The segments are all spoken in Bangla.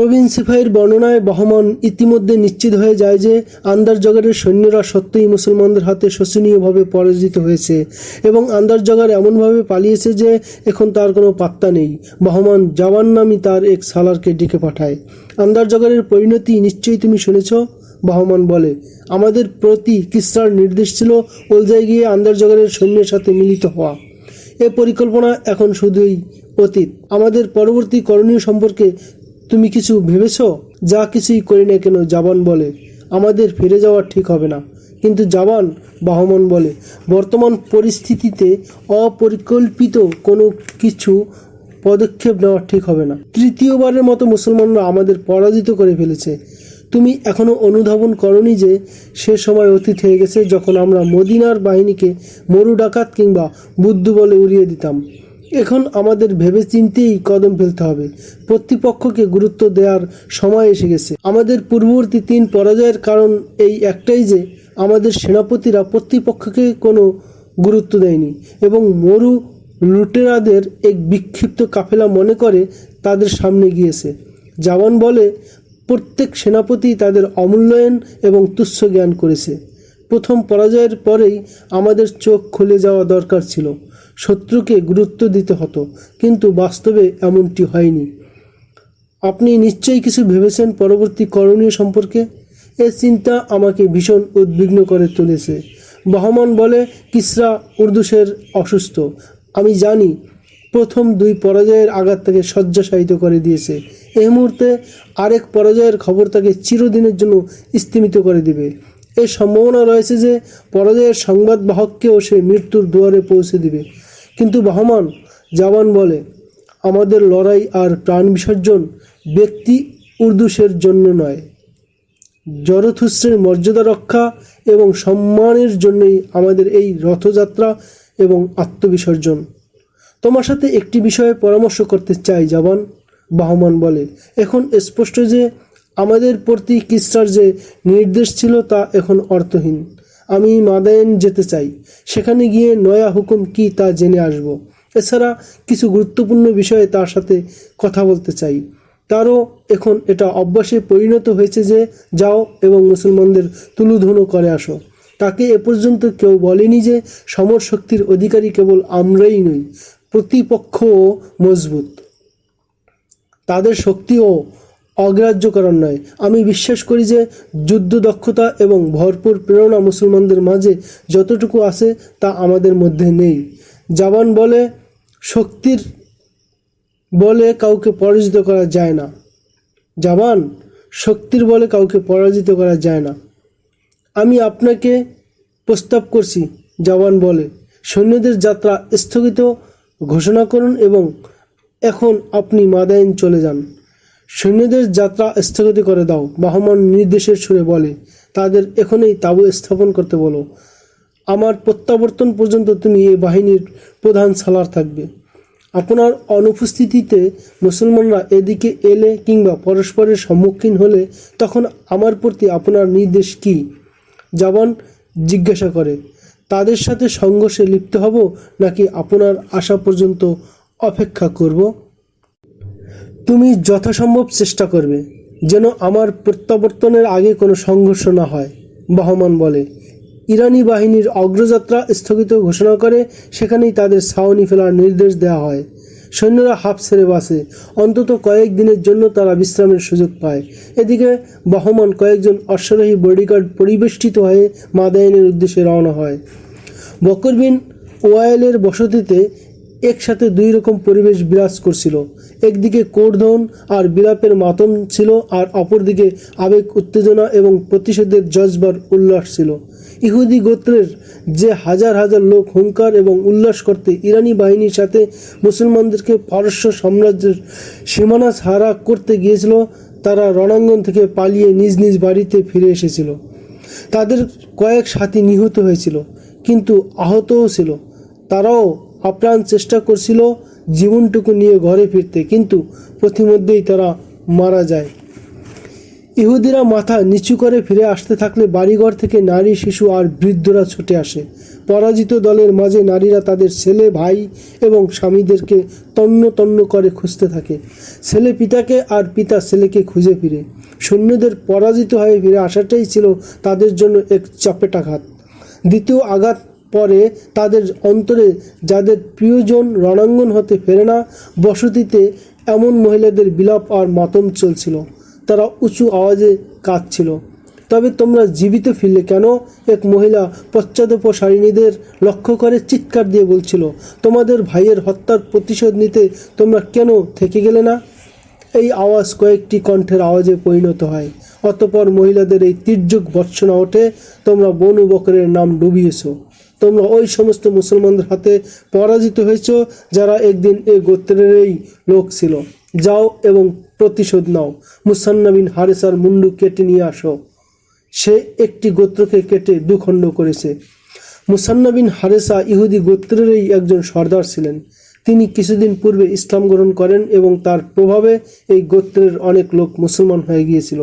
প্রবীণ সিপাহীর বর্ণনায় বহমান ইতিমধ্যে নিশ্চিত হয়ে যায় যে আন্দারজগারের সৈন্যরা সত্যই মুসলমানদের হাতে শোচনীয়ভাবে পরাজিত হয়েছে এবং আন্দারজগার এমনভাবে পালিয়েছে যে এখন তার কোনো পাত্তা নেই। বহমান জওয়ান নামী তার এক সালারকে ডেকে পাঠায়। আন্দারজগারের পরিণতি নিশ্চয়ই তুমি শুনেছ? বহমান বলে, আমাদের প্রতি কিসরার নির্দেশ ছিল ওলজায় গিয়ে আন্দারজগারের সৈন্যের সাথে মিলিত হওয়া। এ পরিকল্পনা এখন শুধুই অতীত। আমাদের পরবর্তী করণীয় সম্পর্কে তুমি কিছু ভেবেছ? যা কিছুই করি না কেন, জওয়ান বলে, আমাদের ফিরে যাওয়া ঠিক হবে না। কিন্তু জওয়ান, বহমান বলে, বর্তমান পরিস্থিতিতে অপরিকল্পিত কোনো কিছু পদক্ষেপ নেওয়া ঠিক হবে না। তৃতীয়বারের মতো মুসলমানরা আমাদের পরাজিত করে ফেলেছে। তুমি এখনও অনুধাবন করনি যে সে সময় অতীত হয়ে গেছে যখন আমরা মদিনার বাহিনীকে মরু ডাকাত কিংবা বুদ্ধ বলে উড়িয়ে দিতাম। এখন আমাদের ভেবেচিন্তেই কদম ফেলতে হবে। প্রতিপক্ষকে গুরুত্ব দেওয়ার সময় এসে গেছে। আমাদের পূর্ববর্তী 3 পরাজয়ের কারণ এই একটাই যে আমাদের সেনাপতিরা প্রতিপক্ষকে কোনো গুরুত্ব দেয়নি এবং মরু লুটেরাদের এক বিক্ষিপ্ত কাফেলা মনে করে তাদের সামনে গিয়েছে। জওয়ান বলে, প্রত্যেক সেনাপতি তাদের অমূল্যায়ন এবং তুচ্ছ জ্ঞান করেছে। প্রথম পরাজয়ের পরেই আমাদের চোখ খুলে যাওয়া দরকার ছিল। শত্রুকে গুরুত্ব দিতে হতো, কিন্তু বাস্তবে এমনটি হয়নি। আপনি নিশ্চয়ই কিছু ভেবেছেন পরবর্তী করণীয় সম্পর্কে? এ চিন্তা আমাকে ভীষণ উদ্বিগ্ন করে তুলেছে। বহমান বলে, কিসরা উর্দুসের অসুস্থ। আমি জানি। প্রথম 2 পরাজয়ের আঘাত তাকে শয্যাশায়িত করে দিয়েছে। এই মুহূর্তে আরেক পরাজয়ের খবর তাকে চিরদিনের জন্য স্থিমিত করে দিবে। এই সম্ভাবনা রয়েছে যে পরাজয়ের সংবাদবাহককেও সে মৃত্যুর দুয়ারে পৌঁছে দিবে। কিন্তু বহমান, জওয়ান বলে, আমাদের লড়াই আর প্রাণ বিসর্জন ব্যক্তি উর্দুসের জন্য নয়, জরথুস্ত্রের মর্যাদা রক্ষা এবং সম্মানের জন্যই আমাদের এই রথযাত্রা এবং আত্মবিসর্জন। তোমার সাথে একটি বিষয়ে পরামর্শ করতে চাই জওয়ান, বহমান বলে। এখন স্পষ্ট যে আমাদের প্রতি কিসরার যে নির্দেশ ছিল তা এখন অর্থহীন। আমি মাদায়েন যেতে চাই। সেখানে গিয়ে নয়া হুকুম কি তা জেনে আসব। এছাড়া কিছু গুরুত্বপূর্ণ বিষয়ে তার সাথে কথা বলতে চাই। তারও এখন এটা অভ্যাসে পরিণত হয়েছে যে যাও এবং মুসলমানদের তুলুধুনো করে আসো। তাকে এ পর্যন্ত কেউ বলেনি যে সমর শক্তির অধিকারী কেবল আমরাই নই, প্রতিপক্ষও মজবুত। তাদের শক্তিও অগ্রাহ্য করার নয়। আমি বিশ্বাস করি যে যুদ্ধ দক্ষতা এবং ভরপুর প্রেরণা মুসলমানদের মাঝে যতটুকু আছে তা আমাদের মধ্যে নেই। জওয়ান বলে, শক্তির বলে কাউকে পরাজিত করা যায় না। জওয়ান, শক্তির বলে কাউকে পরাজিত করা যায় না। আমি আপনাকে প্রস্তাব করছি, জওয়ান বলে, সৈন্যদের যাত্রা স্থগিত ঘোষণা করুন এবং এখন আপনি মাদায়েন চলে যান। সৈন্যদের যাত্রা স্থগিত করে দাও, বহমান নির্দেশের সুরে বলে। তাদের এখনই তাঁবু স্থাপন করতে বলো। আমার প্রত্যাবর্তন পর্যন্ত তুমি এই বাহিনীর প্রধান সালার থাকবে। আপনার অনুপস্থিতিতে মুসলমানরা এদিকে এলে কিংবা পরস্পরের সম্মুখীন হলে তখন আমার প্রতি আপনার নির্দেশ কি? জওয়ান জিজ্ঞাসা করে, তাদের সাথে সংঘর্ষে লিপ্ত হব নাকি আপনার আসা পর্যন্ত অপেক্ষা করব? তুমি যথাসম্ভব চেষ্টা করবে যেন আমার প্রত্যাবর্তনের আগে কোনো সংঘর্ষ না হয়, বহমান বলে। ইরানি বাহিনীর অগ্রযাত্রা স্থগিত ঘোষণা করে সেখানেই তাদের ছাউনি ফেলার নির্দেশ দেওয়া হয়। সৈন্যরা হাঁপ ছেড়ে বাসে। অন্তত কয়েক দিনের জন্য তারা বিশ্রামের সুযোগ পায়। এদিকে বহমান কয়েকজন অশ্বারোহী বডিগার্ড পরিবেষ্টিত হয়ে মাদায়েনের উদ্দেশ্যে রওনা হয়। বকর বিন ওয়াইলের বসতিতে একসাথে 2 রকম পরিবেশ বিরাজ করছিল। একদিকে কোড়ধন আর বিলাপের মাতম ছিল, আর অপরদিকে আবেগ, উত্তেজনা এবং প্রতিশোধের জজবার উল্লাস ছিল। ইহুদি গোত্রের যে হাজার হাজার লোক হুঙ্কার এবং উল্লাস করতে ইরানি বাহিনীর সাথে মুসলমানদেরকে পারস্য সাম্রাজ্যের সীমানা ছাড়া করতে গিয়েছিল, তারা রণাঙ্গন থেকে পালিয়ে নিজ নিজ বাড়িতে ফিরে এসেছিল। তাদের কয়েক সাথী নিহত হয়েছিল, কিন্তু আহতও ছিল। তারাও আপ্রাণ চেষ্টা করছিল জীবনটুকু নিয়ে ঘরে ফিরতে, কিন্তু পথিমধ্যেই তারা মারা যায়। ইহুদিরা মাথা নিচু করে ফিরে আসতে থাকলে বাড়িঘর থেকে নারী, শিশু আর বৃদ্ধরা ছুটে আসে। পরাজিত দলের মাঝে নারীরা তাদের ছেলে, ভাই এবং স্বামীদেরকে তন্ন তন্ন করে খুঁজতে থাকে। ছেলে পিতাকে আর পিতা ছেলেকে খুঁজে ফিরে। সৈন্যদের পরাজিত হয়ে ফিরে আসাটাই ছিল তাদের জন্য এক চপেটাঘাত। দ্বিতীয় আঘাত পরে তাদের অন্তরে, যাদের প্রিয়জন রণাঙ্গন হতে ফেরে না। বসতিতে এমন মহিলাদের বিলাপ আর মাতম চলছিল। তারা উঁচু আওয়াজে কাঁদছিল, তবে তোমরা জীবিত ফিরলে কেন? এক মহিলা পশ্চাদপসারিণীদের লক্ষ্য করে চিৎকার দিয়ে বলছিল, তোমাদের ভাইয়ের হত্যার প্রতিশোধ নিতে তোমরা কেন থেকে গেলে না? এই আওয়াজ কয়েকটি কণ্ঠের আওয়াজে পরিণত হয়। অতঃপর মহিলাদের এই তীর্যক ভর্ৎসনা ওঠে, তোমরা বনু বকরের নাম ডুবিয়েছ। তোমরা ওই সমস্ত মুসলমানদের হাতে পরাজিত হয়েছ যারা একদিন এ গোত্রেরই লোক ছিল। যাও এবং প্রতিশোধ নাও। মুসান্না বিন হারেসার মুন্ডু কেটে নিয়ে আসো। সে একটি গোত্রকে কেটে দুখণ্ড করেছে। মুসান্না বিন হারেসা ইহুদি গোত্রেরই একজন সর্দার ছিলেন। তিনি কিছুদিন পূর্বে ইসলাম গ্রহণ করেন এবং তার প্রভাবে এই গোত্রের অনেক লোক মুসলমান হয়ে গিয়েছিল।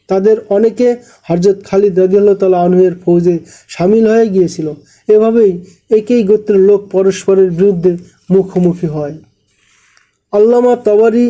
তাদের অনেকে হযরত খালিদ রাদিয়াল্লাহু তাআলা আনহু-এর ফৌজে শামিল হয়ে গিয়েছিল। এভাবেই একই গোত্রের লোক পরস্পরের বিরুদ্ধে মুখোমুখি হয়। আল্লামা তাবারি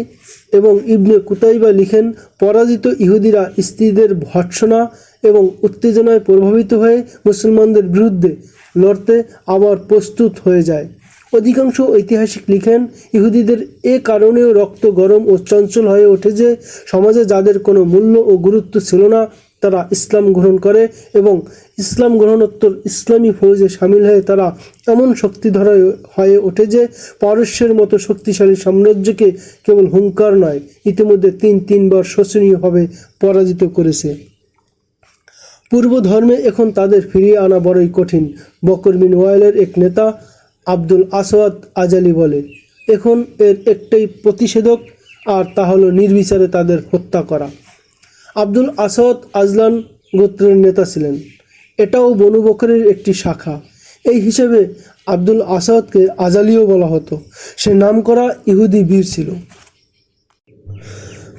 এবং ইবনে কুতাইবা লিখেন, পরাজিত ইহুদিরা স্ত্রীদের ভর্ৎসনা এবং উত্তেজনায় প্রভাবিত হয়ে মুসলমানদের বিরুদ্ধে লড়তে আবার প্রস্তুত হয়ে যায়। অধিকাংশ ঐতিহাসিক লিখেন, ইহুদিদের এ কারণেও রক্ত গরম ও চঞ্চল হয়ে ওঠে যে সমাজে যাদের কোনো মূল্য ও গুরুত্ব ছিল না তারা ইসলাম গ্রহণ করে এবং ইসলাম গ্রহণোত্তর ইসলামী ফৌজে সামিল হয়ে তারা এমন শক্তিধর হয়ে ওঠে যে পারস্যের মতো শক্তিশালী সাম্রাজ্যকে কেবল হুঙ্কার নয়, ইতিমধ্যে তিনবার শোচনীয়ভাবে পরাজিত করেছে। পূর্ব ধর্মে এখন তাদের ফিরিয়ে আনা বড়ই কঠিন। বকর বিন ওয়াইলের এক নেতা আব্দুল আসওয়াদ আজালি বলে, এখন এর একটাই প্রতিষেধক, আর তা হলো নির্বিচারে তাদের হত্যা করা। আব্দুল আসওয়াদ আজলান গোত্রের নেতা ছিলেন। এটাও বনু বকরের একটি শাখা। এই হিসেবে আব্দুল আসওয়াদকে আজালিও বলা হতো। সে নামকরা ইহুদি বীর ছিল।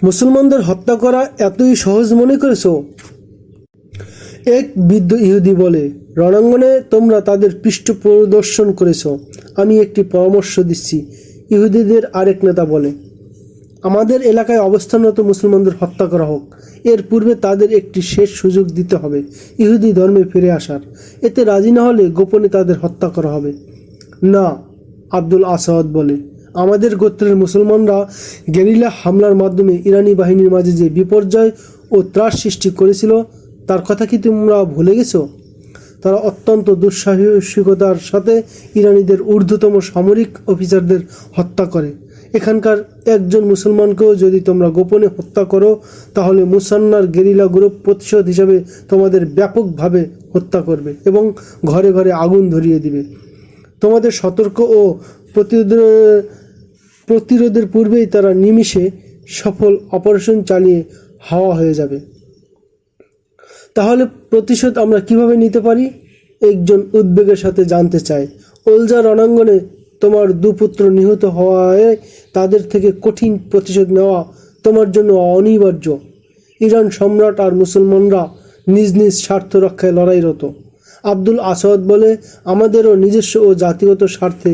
মুসলমানদের হত্যা করা এতই সহজ মনে করেছ? এক বৃদ্ধ ইহুদি বলে, রণাঙ্গনে তোমরা তাদের পৃষ্ঠ প্রদর্শন করেছ। আমি একটি পরামর্শ দিচ্ছি। ইহুদিদের আরেক নেতা বলে, আমাদের এলাকায় অবস্থানরত মুসলমানদের হত্যা করা হোক। এর পূর্বে তাদের একটি শেষ সুযোগ দিতে হবে ইহুদি ধর্মে ফিরে আসার। এতে রাজি না হলে গোপনে তাদের হত্যা করা হবে। না, আব্দুল আসওয়াদ বলে, আমাদের গোত্রের মুসলমানরা গেরিলা হামলার মাধ্যমে ইরানি বাহিনীর মাঝে যে বিপর্যয় ও ত্রাস সৃষ্টি করেছিল তার কথা কি তোমরা ভুলে গেছো? তারা অত্যন্ত দুঃসাহসিকতার সাথে ইরানিদের ঊর্ধ্বতম সামরিক অফিসারদের হত্যা করে। এখানকার একজন মুসলমানকেও যদি তোমরা গোপনে হত্যা করো তাহলে মুসান্নার গেরিলা গ্রুপ প্রতিশোধ হিসাবে তোমাদের ব্যাপকভাবে হত্যা করবে এবং ঘরে ঘরে আগুন ধরিয়ে দিবে। তোমাদের সতর্ক ও প্রতিরোধের পূর্বেই তারা নিমিষে সফল অপারেশন চালিয়ে হাওয়া হয়ে যাবে। তাহলে প্রতিশোধ আমরা কিভাবে নিতে পারি? একজন উদ্বেগের সাথে জানতে চায়। ওলজা রণাঙ্গনে তোমার দুপুত্র নিহত হওয়ায় তাদের থেকে কঠিন প্রতিশোধ নেওয়া তোমার জন্য অনিবার্য। ইরান সম্রাট আর মুসলমানরা নিজ নিজ স্বার্থ রক্ষায় লড়াইরত। আব্দুল আসওয়াদ বলে, আমাদেরও নিজস্ব ও জাতিগত স্বার্থে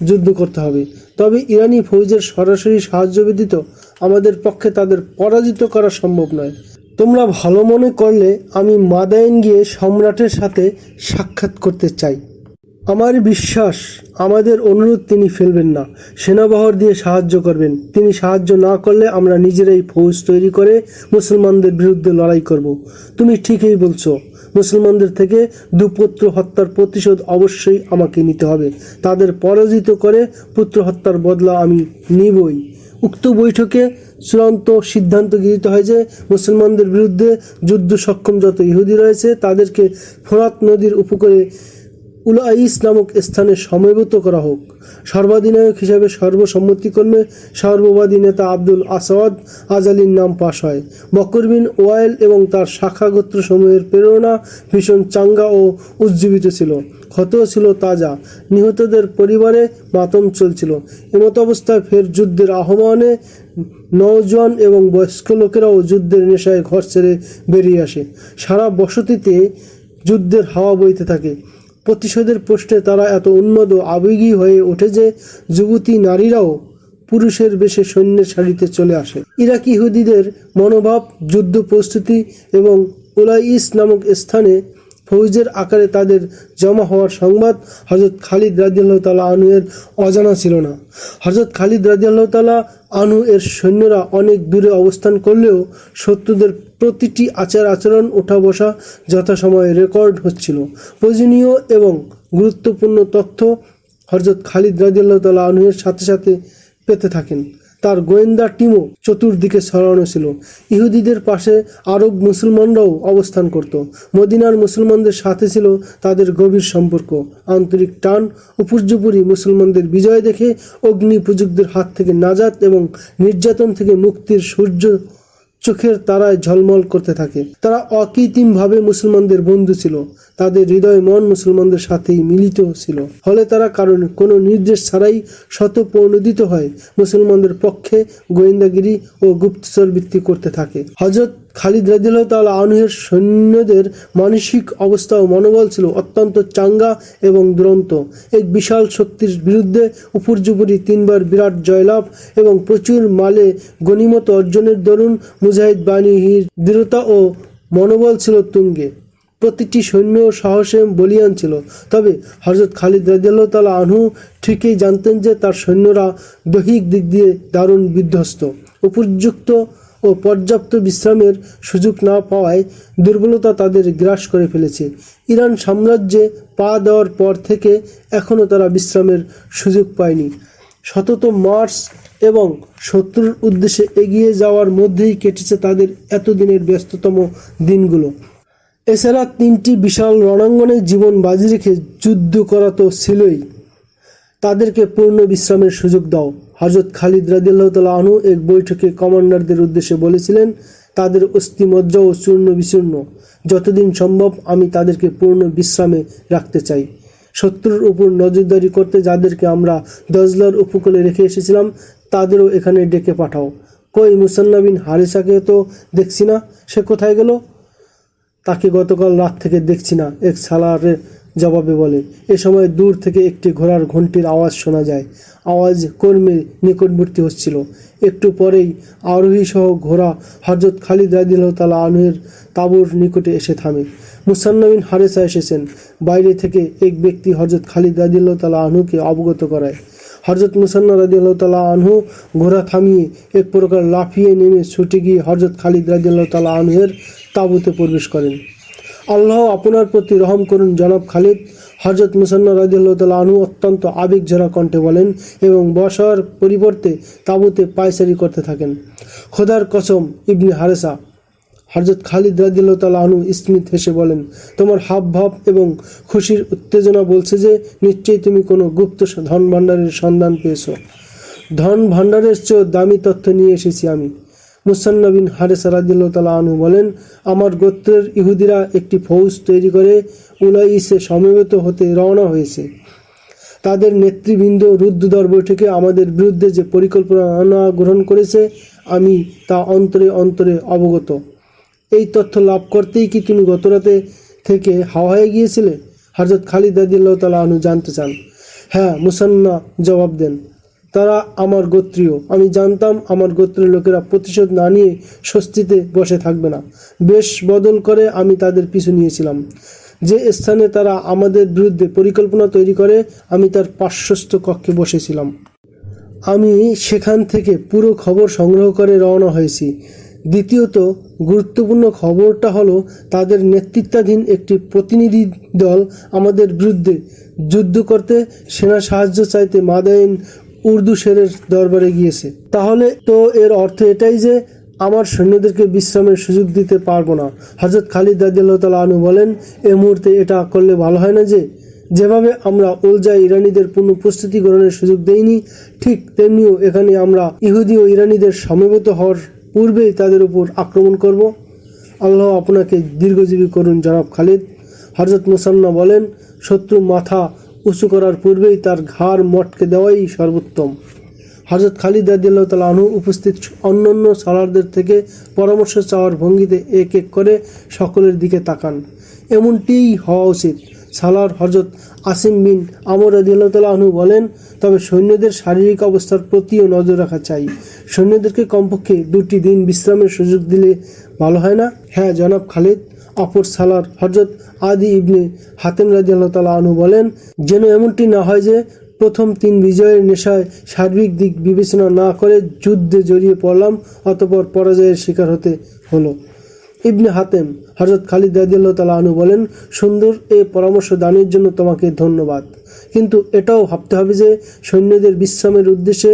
যুদ্ধ করতে হবে। তবে ইরানি ফৌজের সরাসরি সাহায্য ব্যতীত আমাদের পক্ষে তাদের পরাজিত করা সম্ভব নয়। তোমরা ভালো মনে করলে আমি মাদায়েন গিয়ে সম্রাটের সাথে সাক্ষাৎ করতে চাই। আমার বিশ্বাস আমাদের অনুরোধ তিনি ফেলবেন না, সেনাবহর দিয়ে সাহায্য করবেন। তিনি সাহায্য না করলে আমরা নিজেরাই ফৌজ তৈরি করে মুসলমানদের বিরুদ্ধে লড়াই করব। তুমি ঠিকই বলছো। মুসলমানদের থেকে দুপুত্র হত্যার প্রতিশোধ অবশ্যই আমাকে নিতে হবে। তাদের পরাজিত করে পুত্র হত্যার বদলা আমি নিবই। উক্ত বৈঠকে চূড়ান্ত সিদ্ধান্ত গৃহীত হয় যে মুসলমানদের বিরুদ্ধে যুদ্ধ সক্ষম যত ইহুদি রয়েছে তাদেরকে ফোরাত নদীর উপকূলে উলাইস নামক স্থানে সমবেত করা হোক। সর্বাধিনায়ক হিসাবে সর্বসম্মতিক্রমে সর্ববাদী নেতা আব্দুল আসওয়াদ আজালির নাম পাশ হয়। বকর বিন ওয়াইল এবং তার শাখা গোত্র সমূহের প্রেরণা ভীষণ চাঙ্গা ও উজ্জীবিত ছিল। ক্ষতও ছিল তাজা। নিহতদের পরিবারে মাতম চলছিল। এমত অবস্থায় ফের যুদ্ধের আহ্বানে নওজোয়ান এবং বয়স্ক লোকেরাও যুদ্ধের নেশায় ঘর ছেড়ে বেরিয়ে আসে। সারা বসতিতে যুদ্ধের হাওয়া বইতে থাকে। প্রতিশোধের প্রশ্নে তারা এত উন্মাদ ও আবেগী হয়ে ওঠে যে যুবতী নারীরাও পুরুষের বেশে সৈন্যের সারিতে চলে আসে। ইরাকি ইহুদিদের মনোভাব, যুদ্ধ প্রস্তুতি এবং উলাইস নামক স্থানে ফৌজের আকারে তাদের জমা হওয়ার সংবাদ হযরত খালিদ রাদিয়াল্লাহু তাআলা আনহু এর অজানা ছিল না। হযরত খালিদ রাদিয়াল্লাহু তাআলা আনহু এর সৈন্যরা অনেক দূরে অবস্থান করলেও শত্রুদের প্রতিটি আচার আচরণ, ওঠা বসা যথাসময়ে রেকর্ড হচ্ছিল। প্রয়োজনীয় এবং গুরুত্বপূর্ণ তথ্য হযরত খালিদ রাদিয়াল্লাহু তাআলা আনহু এর সাথে সাথে পেতে থাকেন। তার গোয়েন্দা টিমও চতুর্দিকে ছড়ানো ছিল। ইহুদিদের পাশে আরব মুসলমানরাও অবস্থান করত। মদিনার মুসলমানদের সাথে ছিল তাদের গভীর সম্পর্ক, আন্তরিক টান। উপর্যুপরি মুসলমানদের বিজয় দেখে অগ্নি পূজকদের হাত থেকে নাজাত এবং নির্যাতন থেকে মুক্তির সূর্য চোখের তারায় ঝলমল করতে থাকে। তারা অকৃত্রিমভাবে মুসলমানদের বন্ধু ছিল। তাদের হৃদয় মন মুসলমানদের সাথেই মিলিত ছিল। ফলে তারা কোনো নির্দেশ ছাড়াই স্বতঃপ্রণোদিত হয় মুসলমানদের পক্ষে গোয়েন্দাগিরি ও গুপ্তচর বৃত্তি করতে থাকে। হযরত খালিদ রাদিয়াল্লাহু তাআলা আনহু এর সৈন্যদের মানসিক অবস্থা ও মনোবল ছিল অত্যন্ত চাঙ্গা এবং দুরন্ত। এক বিশাল শক্তির বিরুদ্ধে উপর্যুপরি 3 বার বিরাট জয়লাভ এবং প্রচুর মালে গনিমত অর্জনের দরুন মুজাহিদ বাহিনীর দৃঢ়তা ও মনোবল ছিল তুঙ্গে। প্রতিটি সৈন্য সাহসে বলীয়ান ছিল। তবে হযরত খালিদ রাদিয়াল্লাহু তাআলা আনহু ঠিকই জানতেন যে তার সৈন্যরা দৈহিক দিক দিয়ে দারুণ বিধ্বস্ত। উপযুক্ত ও পর্যাপ্ত বিশ্রামের সুযোগ না পাওয়ায় দুর্বলতা তাদের গ্রাস করে ফেলেছে। ইরান সাম্রাজ্যে পা দেওয়ার পর থেকে এখনও তারা বিশ্রামের সুযোগ পায়নি। সতত মার্চ এবং শত্রুর উদ্দেশ্যে এগিয়ে যাওয়ার মধ্যেই কেটেছে তাদের এতদিনের ব্যস্ততম দিনগুলো। এছাড়া 3টি বিশাল রণাঙ্গনে জীবন বাজি রেখে যুদ্ধ করা তো ছিলই, তাদেরকে পূর্ণ বিশ্রামের সুযোগ দাও। হযরত খালিদ রাদিয়াল্লাহু তাআলা আনহু এক বৈঠকে কমান্ডারদের উদ্দেশ্যে বলেছিলেন, তাদের অস্থিমজ্জাও চূর্ণ বিচূর্ণ। যতদিন সম্ভব আমি তাদেরকে পূর্ণ বিশ্রামে রাখতে চাই। শত্রুর উপর নজরদারি করতে যাদেরকে আমরা দজলার উপকূলে রেখে এসেছিলাম তাদেরও এখানে ডেকে পাঠাও। কই মুসান্না বিন হারিসাকে তো দেখছি না, সে কোথায় গেল? তাকে গতকাল রাত থেকে দেখছি না, এক সালারের জবাবে বলে। এ সময় দূর থেকে একটি ঘোড়ার ঘণ্টির আওয়াজ শোনা যায়। আওয়াজ কর্মীর নিকটবর্তী হচ্ছিল। একটু পরেই আরোহী সহ ঘোড়া হযরত খালিদ রাদিয়াল্লাহু তাআলা আনহু এর তাঁবুর নিকটে এসে থামে। মুসান্না বিন হারিসা এসেছেন। বাইরে থেকে এক ব্যক্তি হযরত খালিদ রাদিয়াল্লাহু তাআলা আনহুকে অবগত করায়। হযরত মুসান্না রাদিয়াল্লাহু তাআলা আনহু ঘোড়া থামিয়ে এক প্রকার লাফিয়ে নেমে ছুটে গিয়ে হযরত খালিদ রাদিয়াল্লাহু তাআলা আনহু এর তাঁবুতে প্রবেশ করেন। আল্লাহ আপনার প্রতি রহম করুন জনাব খালিদ, হযরত মুসান্না রাদিয়াল্লাহু তাআলা আনহু অত্যন্ত আবেগঝরা কণ্ঠে বলেন এবং বসার পরিবর্তে তাঁবুতে পায়চারি করতে থাকেন। খোদার কসম ইবনে হারেসা, হযরত খালিদ রাদিয়াল্লাহু তাআলা আনহু স্মিত হেসে বলেন, তোমার হাবভাব এবং খুশির উত্তেজনা বলছে যে নিশ্চয়ই তুমি কোনো গুপ্ত ধন ভাণ্ডারের সন্ধান পেয়েছো। ধন ভাণ্ডারের চেয়েও দামি তথ্য নিয়ে এসেছি আমি। মুসান্না বিন হারিসা রাদিয়াল্লাহু তাআলা আনহু বলেন, আমার গোত্রের ইহুদিরা একটি ফৌজ তৈরি করে উলাইসে সমবেত হতে রওনা হয়েছে। তাদের নেতৃবৃন্দ রুদ্ধদ্বার বৈঠকে আমাদের বিরুদ্ধে যে পরিকল্পনা গ্রহণ করেছে আমি তা অন্তরে অন্তরে অবগত। এই তথ্য লাভ করতেই কি তুমি গতরাতে থেকে হাওয়া হয়ে গিয়েছিলে? হযরত খালিদ রাদিয়াল্লাহু তাআলা আনহু জানতে চান। হ্যাঁ, মুসান্না জবাব দেন, তারা আমার গোত্রীয়। আমি জানতাম আমার গোত্রের লোকেরা প্রতিশোধ না নিয়ে স্বস্তিতে বসে থাকবে না। বেশ বদল করে আমি তাদের পিছু নিয়েছিলাম। যে স্থানে তারা আমাদের বিরুদ্ধে পরিকল্পনা তৈরি করে আমি তার পার্শ্বস্থ কক্ষে বসেছিলাম। আমি সেখান থেকে পুরো খবর সংগ্রহ করে রওনা হয়েছি। দ্বিতীয়ত গুরুত্বপূর্ণ খবরটা হলো তাদের নেতৃত্বাধীন একটি প্রতিনিধি দল আমাদের বিরুদ্ধে যুদ্ধ করতে সেনা সাহায্য চাইতে মাদাইন উর্দু শেরের দরবারে গিয়েছে। তাহলে তো এর অর্থ এটাই যে আমার সৈন্যদেরকে বিশ্রামের সুযোগ দিতে পারবো না। হযরত খালিদ রাদিয়াল্লাহু তাআলা আনহু বলেন, এই মুহূর্তে এটা করলে ভালো হয় না যে যেভাবে আমরা উলজা ইরানিদের পূর্ণ প্রস্তুতি গ্রহণের সুযোগ দেইনি, ঠিক তেমনিও এখানে আমরা ইহুদি ও ইরানিদের সমবেত হওয়ার পূর্বেই তাদের উপর আক্রমণ করব। আল্লাহ আপনাকে দীর্ঘজীবী করুন জনাব খালিদ। হযরত মুসান্না বলেন, শত্রু মাথা উঁচু করার পূর্বেই তার ঘাড় মটকে দেওয়াই সর্বোত্তম। হযরত খালিদ রাদিয়াল্লাহু তাআলা আনহু উপস্থিত অন্যান্য সালারদের থেকে পরামর্শ চাওয়ার ভঙ্গিতে এক এক করে সকলের দিকে তাকান। এমনটিই হওয়া উচিত। সালার হযরত আসিম বিন আমর রাদিয়াল্লাহু তাআলা আনহু বলেন, তবে সৈন্যদের শারীরিক অবস্থার প্রতিও নজর রাখা চাই। সৈন্যদেরকে কমপক্ষে 2টি দিন বিশ্রামের সুযোগ দিলে ভালো হয় না? হ্যাঁ জনাব খালিদ। অপর সালার হযরত আদি ইবনে হাতেম রাদিয়াল্লাহু তাআলা আনহু বলেন, যেন এমনটি না হয় যে প্রথম 3 বিজয়ের নেশায় সার্বিক দিক বিবেচনা না করে যুদ্ধে জড়িয়ে পড়লাম, অতঃপর পরাজয়ের শিকার হতে হলো। ইবনে হাতেম হযরত খালিদ রাদিয়াল্লাহু তাআলা আনহু বলেন, সুন্দর এ পরামর্শ দানের জন্য তোমাকে ধন্যবাদ। কিন্তু এটাও ভাবতে হবে যে সৈন্যদের বিশ্রামের উদ্দেশ্যে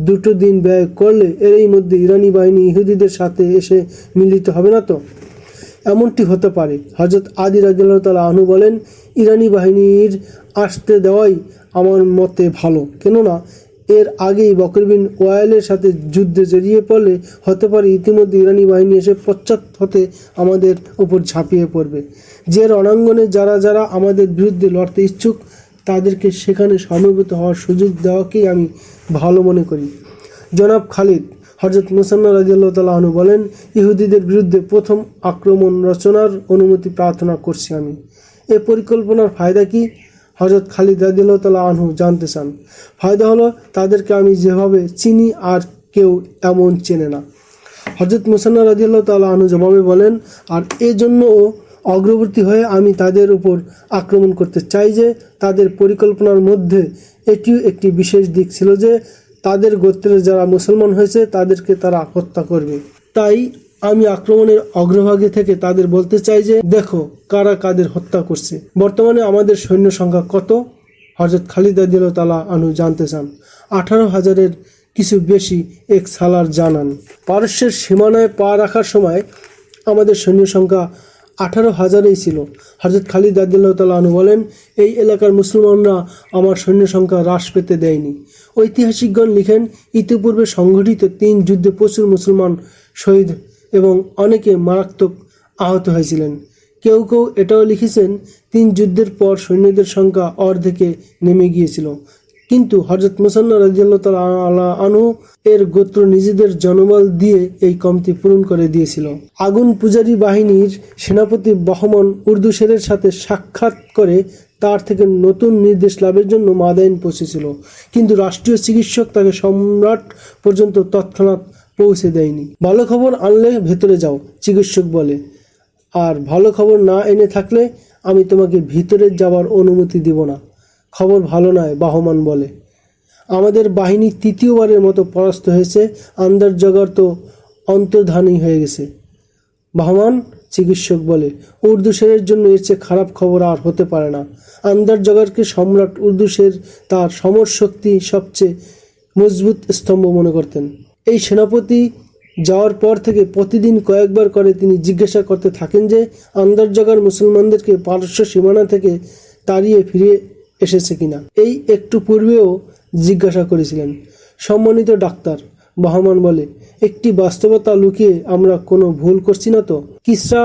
2 দিন ব্যয় করলে এরই মধ্যে ইরানি বাহিনী ইহুদিদের সাথে এসে মিলিত হবে না তো? এমনটি হতে পারে। হযরত আদি রাদিয়াল্লাহু তাআলা আনহু বলেন, ইরানি বাহিনীর আসতে দেওয়াই আমার মতে ভালো, কেননা এর আগেই বকর বিন ওয়াইলের সাথে যুদ্ধে জড়িয়ে পড়লে হতে পারে ইতিমধ্যে ইরানি বাহিনী এসে পশ্চাৎ হতে আমাদের উপর ঝাঁপিয়ে পড়বে। যে রণাঙ্গনে যারা যারা আমাদের বিরুদ্ধে লড়তে ইচ্ছুক তাদেরকে সেখানে সমবেত হওয়ার সুযোগ দেওয়াকেই আমি ভালো মনে করি। জনাব খালিদ হযরত মুসান্না রাদিয়াল্লাহু তাআলা আনহু বলেন, ইহুদিদের বিরুদ্ধে প্রথম আক্রমণ রচনার অনুমতি প্রার্থনা করছি আমি। এ পরিকল্পনার ফায়দা কি? হযরত খালিদ রাদিয়াল্লাহু তাআলা আনহু জানতে চান। ফায়দা হলো, তাদেরকে আমি যেভাবে চিনি আর কেউ এমন চেনে না। হযরত মুসান্না রাদিয়াল্লাহু তাআলা আনহু জবাবে বলেন, আর এজন্যও অগ্রবর্তী হয়ে আমি তাদের উপর আক্রমণ করতে চাই যে তাদের পরিকল্পনার মধ্যে এটিও একটি বিশেষ দিক ছিল যে তাদের গোত্রের যারা মুসলমান হয়েছে তাদেরকে তারা হত্যা করবে। তাই আমি আক্রমণের অগ্রভাগে থেকে তাদের বলতে চাই যে দেখো কারা কাদের হত্যা করছে। বর্তমানে আমাদের সৈন্য সংখ্যা কত? হযরত খালিদ রাদিয়াল্লাহু তাআলা আনহু জানতে চান। 18,000-এর কিছু বেশি এক সালার জানান। পারস্যের সীমানায় পা রাখার সময় আমাদের সৈন্য সংখ্যা 18,000-এই ছিল। হযরত খালিদ রাদিয়াল্লাহু তাআলা আনহু বলেন, এই এলাকার মুসলমানরা আমার সৈন্য সংখ্যা হ্রাস পেতে দেয়নি। ঐতিহাসিকগণ লিখেন, ইতিপূর্বে সংঘটিত 3 যুদ্ধে প্রচুর মুসলমান শহীদ এবং অনেকে মারাত্মক আহত হয়েছিলেন। কেউ কেউ এটাও লিখেছেন 3 যুদ্ধের পর সৈন্যদের সংখ্যা অর্ধেকে নেমে গিয়েছিল। কিন্তু হযরত মুসান্না রাদিয়াল্লাহু তাআলা আনহু এর গোত্র নিজেদের জনবল দিয়ে এই কমতি পূরণ করে দিয়েছিল। আগুন পূজারী বাহিনীর সেনাপতি বহমন উর্দুশেরের সাথে সাক্ষাৎ করে তার থেকে নতুন নির্দেশ লাভের জন্য মাদাইন পৌঁছেছিল, কিন্তু রাষ্ট্রীয় চিকিৎসক তাকে সম্রাট পর্যন্ত তৎক্ষণাৎ পৌঁছে দেয়নি। ভালো খবর আনলে ভেতরে যাও, চিকিৎসক বলে, আর ভালো খবর না এনে থাকলে আমি তোমাকে ভিতরে যাওয়ার অনুমতি দিব না। খবর ভালো নয়, বাহমান বলে। আমাদের বাহিনী 3য়বারের মতো পরাস্ত হয়েছে। আন্দার জগার তো অন্তর্ধানী হয়ে গেছে। বাহমান, চিকিৎসক বলে, উর্দুশেরের জন্য এর চেয়ে খারাপ খবর আর হতে পারে না। আন্দার জগারকে সম্রাট উর্দুশের তার সমর শক্তি সবচেয়ে মজবুত স্তম্ভ মনে করতেন। এই সেনাপতি যাওয়ার পর থেকে প্রতিদিন কয়েকবার করে তিনি জিজ্ঞাসা করতে থাকেন যে আন্দার জগার মুসলমানদেরকে পারস্য সীমানা থেকে তাড়িয়ে ফিরে এসেছে কিনা। এই একটু পূর্বেও জিজ্ঞাসা করেছিলেন। সম্মানিত ডাক্তার, বাহমান বলে, একটি বাস্তবতা লুকিয়ে আমরা কোনো ভুল করছি না তো? কিসরা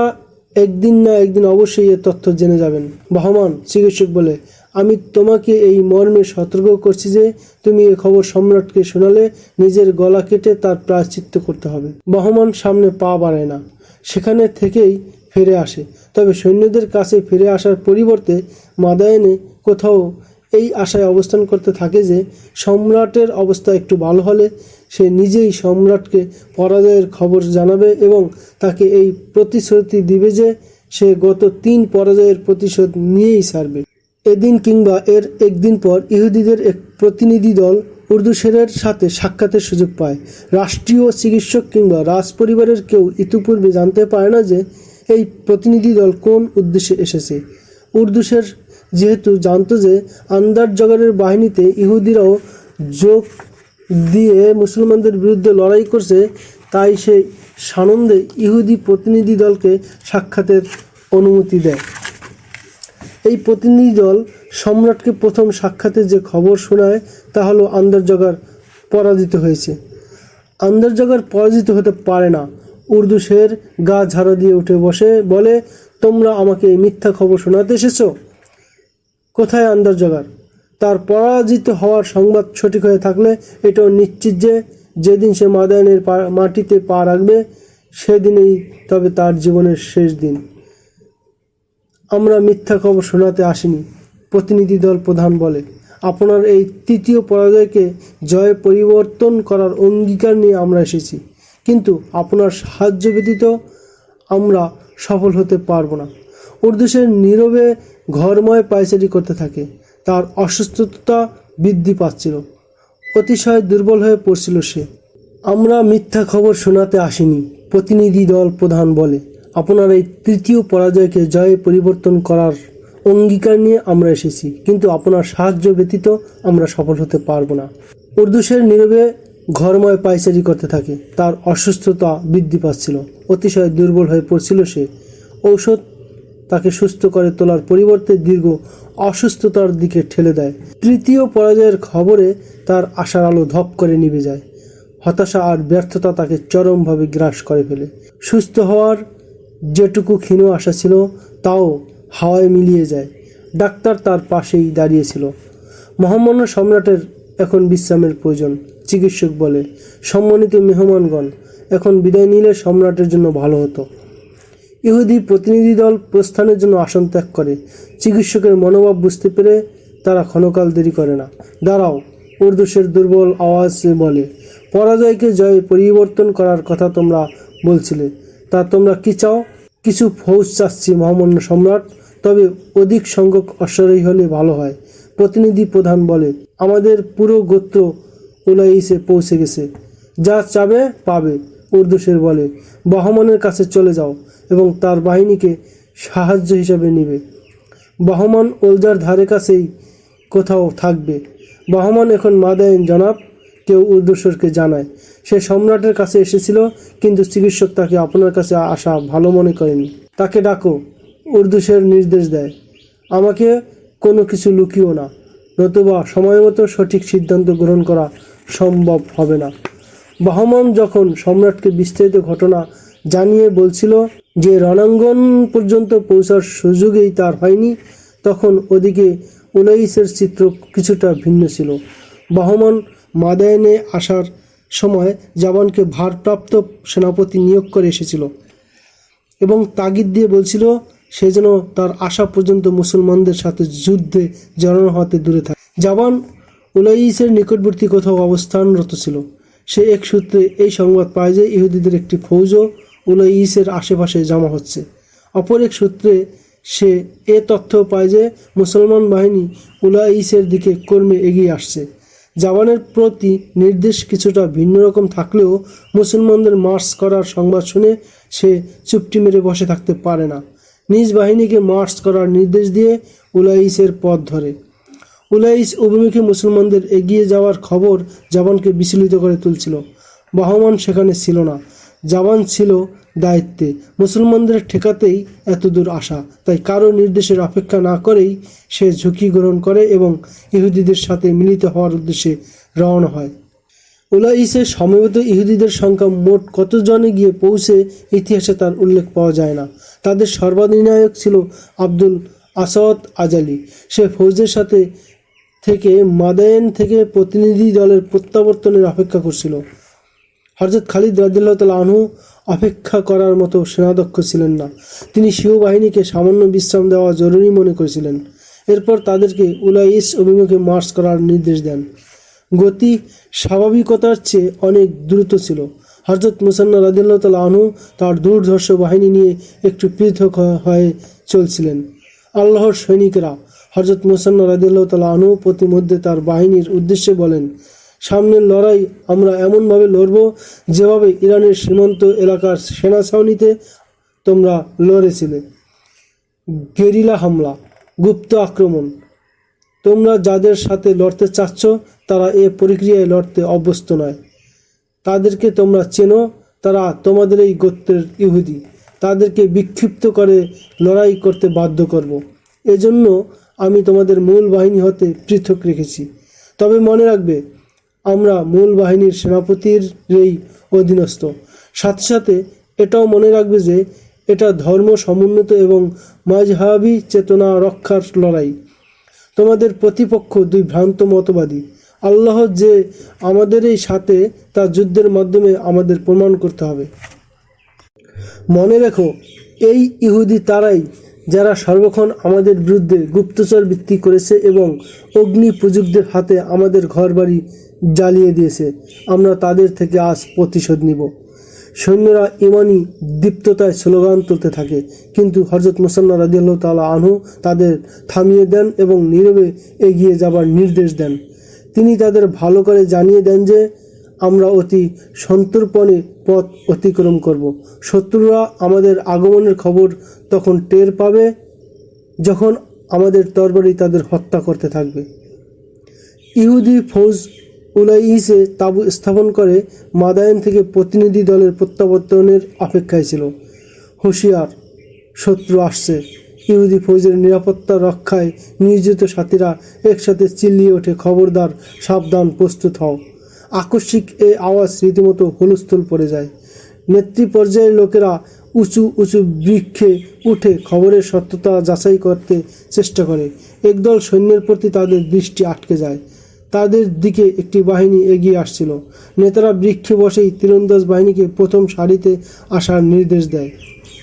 একদিন না একদিন অবশ্যই এর তথ্য জেনে যাবেন। বাহমান, চিকিৎসক বলে, আমি তোমাকে এই মর্মে সতর্ক করছি যে তুমি এ খবর সম্রাটকে শোনালে নিজের গলা কেটে তার প্রায়শ্চিত্ত করতে হবে। বাহমান সামনে পা বাড়ায় না, সেখানে থেকেই ফিরে আসে। তবে সৈন্যদের কাছে ফিরে আসার পরিবর্তে মাদায়েনে কোথাও এই আশায় অবস্থান করতে থাকে যে সম্রাটের অবস্থা একটু ভালো হলে সে নিজেই সম্রাটকে পরাজয়ের খবর জানাবে এবং তাকে এই প্রতিশ্রুতি দিবে যে সে গত 3 পরাজয়ের প্রতিশোধ নিয়েই ছাড়বে। এদিন কিংবা এর একদিন পর ইহুদিদের এক প্রতিনিধি দল উর্দুশেরের সাথে সাক্ষাতের সুযোগ পায়। রাষ্ট্রীয় চিকিৎসক কিংবা রাজপরিবারের কেউ ইতিপূর্বে জানতে পারে না যে এই প্রতিনিধি দল কোন উদ্দেশ্যে এসেছে। উর্দুশের যেহেতু জানতো যে আন্দার জগারের বাহিনীতে ইহুদিরাও যোগ দিয়ে মুসলমানদের বিরুদ্ধে লড়াই করছে, তাই সে সানন্দে ইহুদি প্রতিনিধি দলকে সাক্ষাতের অনুমতি দেয়। এই প্রতিনিধি দল সম্রাটকে প্রথম সাক্ষাতে যে খবর শোনায় তা হলো আন্দার জগার পরাজিত হয়েছে। আন্দার জগার পরাজিত হতে পারে না। উর্দুশের গা ঝাড়া দিয়ে উঠে বসে বলে, তোমরা আমাকে এই মিথ্যা খবর শোনাতে এসেছো? কোথায় আন্দার জগার? তার পরাজিত হওয়ার সংবাদ সঠিক হয়ে থাকলে এটাও নিশ্চিত যে যেদিন সে মাদায়েনের মাটিতে পা রাখবে সেদিনেই তবে তার জীবনের শেষ দিন। আমরা মিথ্যা খবর শোনাতে আসিনি, প্রতিনিধি দল প্রধান বলে। আপনার এই তৃতীয় পরাজয়কে জয়ে পরিবর্তন করার অঙ্গীকার নিয়ে আমরা এসেছি, কিন্তু আপনার সাহায্য ব্যতীত আমরা সফল হতে পারবো না। উর্দুসের নীরবে ঘরময় পায়চারি করতে থাকে। তার অসুস্থতা বৃদ্ধি পাচ্ছিল, অতিশয় দুর্বল হয়ে পড়ছিল সে। আমরা মিথ্যা খবর শোনাতে আসিনি, প্রতিনিধি দল প্রধান বলে। আপনার এই তৃতীয় পরাজয়কে জয়ে পরিবর্তন করার অঙ্গীকার নিয়ে আমরা এসেছি, কিন্তু আপনার সাহায্য ব্যতীত আমরা সফল হতে পারবো না। উর্দুসের নীরবে ঘরময় পায়চারি করতে থাকে। তার অসুস্থতা বৃদ্ধি পাচ্ছিল, অতিশয় দুর্বল হয়ে পড়ছিল সে। ঔষধ তাকে সুস্থ করে তোলার পরিবর্তে দীর্ঘ অসুস্থতার দিকে ঠেলে দেয়। তৃতীয় পরাজয়ের খবরে তার আশার আলো ধপ করে নিভে যায়। হতাশা আর ব্যর্থতা তাকে চরমভাবে গ্রাস করে ফেলে। সুস্থ হওয়ার যেটুকু ক্ষীণ আশা ছিল তাও হাওয়ায় মিলিয়ে যায়। ডাক্তার তার পাশেই দাঁড়িয়েছিল। মহামান্য সম্রাটের এখন বিশ্রামের প্রয়োজন, চিকিৎসক বলে। সম্মানিত মেহমানগণ, এখন বিদায় নিলে সম্রাটের জন্য ভালো হতো। ইহুদি প্রতিনিধি দল প্রস্থানের জন্য আসন ত্যাগ করে। চিকিৎসকের মনোভাব বুঝতে পেরে তারা ক্ষণকাল দেরি করে না। দাঁড়াও, উর্দুসের দুর্বল আওয়াজ বলে। পরাজয়কে জয়ে পরিবর্তন করার কথা তোমরা বলছিলে, তা তোমরা কি চাও? কিছু ফৌজ চাচ্ছি মহামান্য সম্রাট, তবে অধিক সংখ্যক অশ্বারোহী হলে ভালো হয়। প্রতিনিধি প্রধান বলে। আমাদের পুরো গোত্র উলাইসে পৌঁছে গেছে, যা চাবে পাবে। উর্দুসের বলে, বহমানের কাছে চলে যাও এবং তার বাহিনীকে সাহায্য হিসাবে নেবে। বহমান ওলজার ধারে কাছেই কোথাও থাকবে। বহমান এখন মাদায়েন জনাব, কেউ উর্দুসরকে জানায়। সে সম্রাটের কাছে এসেছিল, কিন্তু চিকিৎসক তাকে আপনার কাছে আসা ভালো মনে করেনি। তাকে ডাকো, উর্দুসের নির্দেশ দেয়। আমাকে কোনো কিছু লুকিও না, নতুবা সময় মতো সঠিক সিদ্ধান্ত গ্রহণ করা সম্ভব হবে না। বহমান যখন সম্রাটকে বিস্তারিত ঘটনা জানিয়ে বলছিল যে রণাঙ্গন পর্যন্ত পৌঁছার সুযোগই তার হয়নি, তখন ওদিকে উলাইসের চিত্র কিছুটা ভিন্ন ছিল। বহমান মাদায়েনে আসার সময় জাবানকে ভারপ্রাপ্ত সেনাপতি নিয়োগ করে এসেছিল এবং তাগিদ দিয়ে বলছিল সে যেন তার আসা পর্যন্ত মুসলমানদের সাথে যুদ্ধে জড়ানো হতে দূরে থাকে। জাবান উলাইসের নিকটবর্তী কোথাও অবস্থানরত ছিল। সে এক সূত্রে এই সংবাদ পায় যে ইহুদিদের একটি ফৌজও উলাইসের আশেপাশে জমা হচ্ছে। অপর এক সূত্রে সে এ তথ্য পায় যে মুসলমান বাহিনী উলাইসের দিকে কর্মে এগিয়ে আসছে। জাবানের প্রতি নির্দেশ কিছুটা ভিন্ন রকম থাকলেও মুসলমানদের মার্চ করার সংবাদ শুনে সে চুপটি মেরে বসে থাকতে পারে না। নিজ বাহিনীকে মার্চ করার নির্দেশ দিয়ে উলাইসের পথ ধরে। উলাইস অভিমুখে মুসলমানদের এগিয়ে যাওয়ার খবর জাবানকে বিচলিত করে তুলছিল। বহমান সেখানে ছিল না, জাবান ছিল দায়িত্বে। মুসলমানদের ঠেকাতেই এতদূর আসা, তাই কারো নির্দেশের অপেক্ষা না করেই সে ঝুঁকি গ্রহণ করে এবং ইহুদিদের সাথে মিলিত হওয়ার উদ্দেশ্যে রওনা হয়। উলাইসে সমবেত ইহুদিদের সংখ্যা মোট কতজনে গিয়ে পৌঁছে ইতিহাসে তার উল্লেখ পাওয়া যায় না। তাদের সর্বাধিনায়ক ছিল আব্দুল আসাদ আজালি। সে ফৌজের সাথে থেকে মাদায়েন থেকে প্রতিনিধি দলের প্রত্যাবর্তনের অপেক্ষা করছিল। হযরত খালিদ রাদিয়াল্লাহু তাআলা আনহু অপেক্ষা করার মতো সেনাধ্যক্ষ ছিলেন না। তিনি স্বীয় বাহিনীকে সামান্য বিশ্রাম দেওয়া জরুরি মনে করেছিলেন। এরপর তাদেরকে উলাইস অভিমুখে মার্চ করার নির্দেশ দেন। গতি স্বাভাবিকতার চেয়ে অনেক দ্রুত ছিল। হযরত মুসান্না রাদিয়াল্লাহু তাআলা আনহু তার দুর্ধর্ষ বাহিনী নিয়ে একটু পৃথক হয়ে চলছিলেন। আল্লাহর সৈনিকরা হযরত মুসান্না রাদিয়াল্লাহু তাআলা আনহু প্রতিমধ্যে তার বাহিনীর উদ্দেশ্যে বলেন, সামনের লড়াই আমরা এমনভাবে লড়ব যেভাবে ইরানের সীমান্ত এলাকার সেনা ছাউনিতে তোমরা লড়েছিলে। গেরিলা হামলা, গুপ্ত আক্রমণ। তোমরা যাদের সাথে লড়তে চাচ্ছ তারা এ প্রক্রিয়ায় লড়তে অভ্যস্ত নয়। তাদেরকে তোমরা চেনো, তারা তোমাদের এই গোত্রের ইহুদি। তাদেরকে বিক্ষিপ্ত করে লড়াই করতে বাধ্য করব। এজন্য আমি তোমাদের মূল বাহিনী হতে পৃথক রেখেছি। তবে মনে রাখবে, আমরা মূল বাহিনীর সেনাপতির অধীনস্থ। সাথে সাথে এটাও মনে রাখবে যে এটা ধর্ম সমুন্নত এবং মাজহাবি চেতনা রক্ষার লড়াই। তোমাদের প্রতিপক্ষ দুই ভ্রান্ত মতবাদী। আল্লাহ যে আমাদের এই সাথে তা যুদ্ধের মাধ্যমে আমাদের প্রমাণ করতে হবে। মনে রেখো, এই ইহুদি তারাই যারা সর্বক্ষণ আমাদের বিরুদ্ধে গুপ্তচর বৃত্তি করেছে এবং অগ্নি প্রযুক্তদের হাতে আমাদের ঘরবাড়ি জ্বালিয়ে দিয়েছে, আমরা তাদের থেকে আজ প্রতিশোধ নিব। সৈন্যরা ইমানি দীপ্ততায় স্লোগান তুলতে থাকে, কিন্তু হযরত মুসান্না রাদিয়াল্লাহু তাআলা আনহু তাদের থামিয়ে দেন এবং নীরবে এগিয়ে যাবার নির্দেশ দেন। তিনি তাদের ভালো করে জানিয়ে দেন যে আমরা অতি সন্তর্পণে পথ অতিক্রম করব। শত্রুরা আমাদের আগমনের খবর তখন টের পাবে যখন আমাদের তরবারি তাদের হত্যা করতে থাকবে। ইহুদি ফৌজ উলাইসে তাঁবু স্থাপন করে মাদায়েন থেকে প্রতিনিধি দলের প্রত্যাবর্তনের অপেক্ষায় ছিল। হুঁশিয়ার, শত্রু আসছে। ইহুদি ফৌজের নিরাপত্তা রক্ষায় নিয়োজিত সাথীরা একসাথে চিল্লিয়ে ওঠে, খবরদার, সাবধান, প্রস্তুত হও। আকস্মিক এই আওয়াজ রীতিমতো হুলস্থুল পড়ে যায়। নেতৃ পর্যায়ের লোকেরা উঁচু উঁচু বৃক্ষে উঠে খবরের সত্যতা যাচাই করতে চেষ্টা করে। একদল সৈন্যের প্রতি তাদের দৃষ্টি আটকে যায়। তাদের দিকে একটি বাহিনী এগিয়ে আসছিল। নেতারা বৃক্ষে বসেই তীরন্দাজ বাহিনীকে প্রথম সারিতে আসার নির্দেশ দেয়।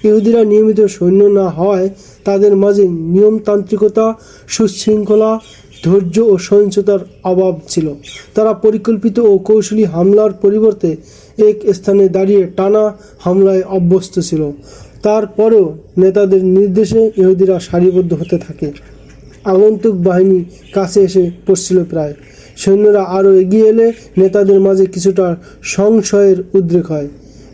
ইহুদিরা নিয়মিত সৈন্য না হওয়ায় তাদের মাঝে নিয়মতান্ত্রিকতা, সুশৃঙ্খলা, ধৈর্য ও সহিংসতার অভাব ছিল। তারা পরিকল্পিত ও কৌশলী হামলার পরিবর্তে এক স্থানে দাঁড়িয়ে টানা হামলায় অভ্যস্ত ছিল। তারপরেও নেতাদের নির্দেশে ইহুদিরা সারিবদ্ধ হতে থাকে। আগন্তুক বাহিনী কাছে এসে পড়ছিল প্রায়। সৈন্যরা আরও এগিয়ে এলে নেতাদের মাঝে কিছুটা সংশয়ের উদ্রেক হয়।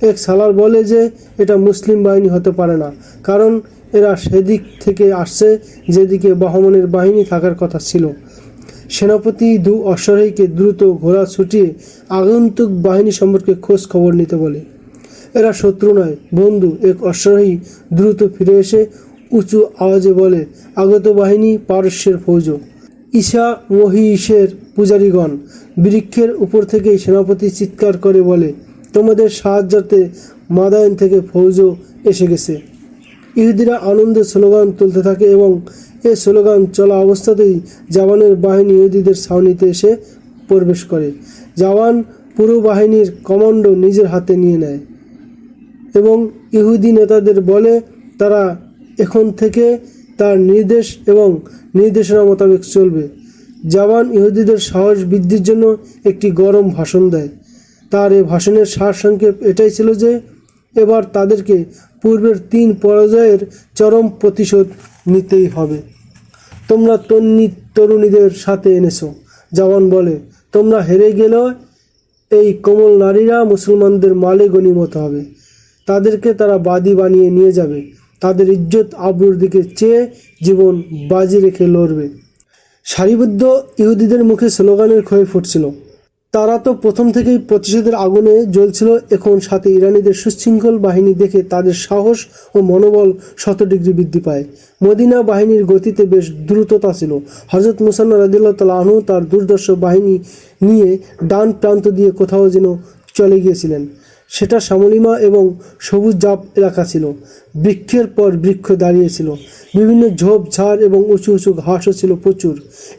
এক সালার বলে যে এটা মুসলিম বাহিনী হতে পারে না, কারণ এরা সেদিক থেকে আসছে যেদিকে বাহমানের বাহিনী থাকার কথা ছিল। সেনাপতি দু অশ্বারোহীকে দ্রুত ঘোড়া ছুটিয়ে আগন্তুক বাহিনী সম্পর্কে খোঁজ খবর নিতে বলে। এরা শত্রু নয়, বন্ধু। এক অশ্বারোহী দ্রুত ফিরে এসে উঁচু আওয়াজে বলে, আগত বাহিনী পারস্যের ফৌজ। ঈশা মহিষের পূজারীগণ। বৃক্ষের উপর থেকেই সেনাপতি চিৎকার করে বলে, তোমাদের সাহায্যার্থে মাদায়েন থেকে ফৌজ এসে গেছে। ইহুদিরা আনন্দের স্লোগান তুলতে থাকে এবং এ স্লোগান চলা অবস্থাতেই জাওয়ানের বাহিনী ইহুদিদের ছাউনিতে এসে প্রবেশ করে। জাওয়ান পুরো বাহিনীর কমান্ডো নিজের হাতে নিয়ে নেয় এবং ইহুদি নেতাদের বলে তারা এখন থেকে তার নির্দেশ এবং নির্দেশনা মোতাবেক চলবে। জাওয়ান ইহুদিদের সাহস বৃদ্ধির জন্য একটি গরম ভাষণ দেয়। তার এ ভাষণের সারসংক্ষেপ এটাই ছিল যে এবার তাদেরকে পূর্বের 3 পরাজয়ের চরম প্রতিশোধ নিতেই হবে। তোমরা তরুণীদের সাথে এনেছো। জাওয়ান বলে, তোমরা হেরে গেলে এই কোমল নারীরা মুসলমানদের মালে গনিমত হবে। তাদেরকে তারা বাদী বানিয়ে নিয়ে যাবে। তাদের ইজ্জত আবরুর দিকে চেয়ে জীবন বাজি রেখে লড়বে। সারিবদ্ধ ইহুদিদের মুখে স্লোগানের ক্ষয় ফুটছিল। তারা তো প্রথম থেকেই প্রতিশোধের আগুনে জ্বলছিল। এখন সাথে ইরানিদের সুশৃঙ্খল বাহিনী দেখে তাদের সাহস ও মনোবল 100 ডিগ্রি বৃদ্ধি পায়। মদিনা বাহিনীর গতিতে বেশ দ্রুততা ছিল। হযরত মুসান্না রাদিয়াল্লাহু তাআলা আনহু তার দুর্ধর্ষ বাহিনী নিয়ে ডান প্রান্ত দিয়ে কোথাও যেন চলে গিয়েছিলেন। সেটা শ্যামলিমা এবং সবুজ জাপ এলাকা ছিল। বৃক্ষের পর বৃক্ষ দাঁড়িয়েছিল। বিভিন্ন ঝোপ ঝাড় এবং উঁচু উঁচু ঘাসও ছিল প্রচুর।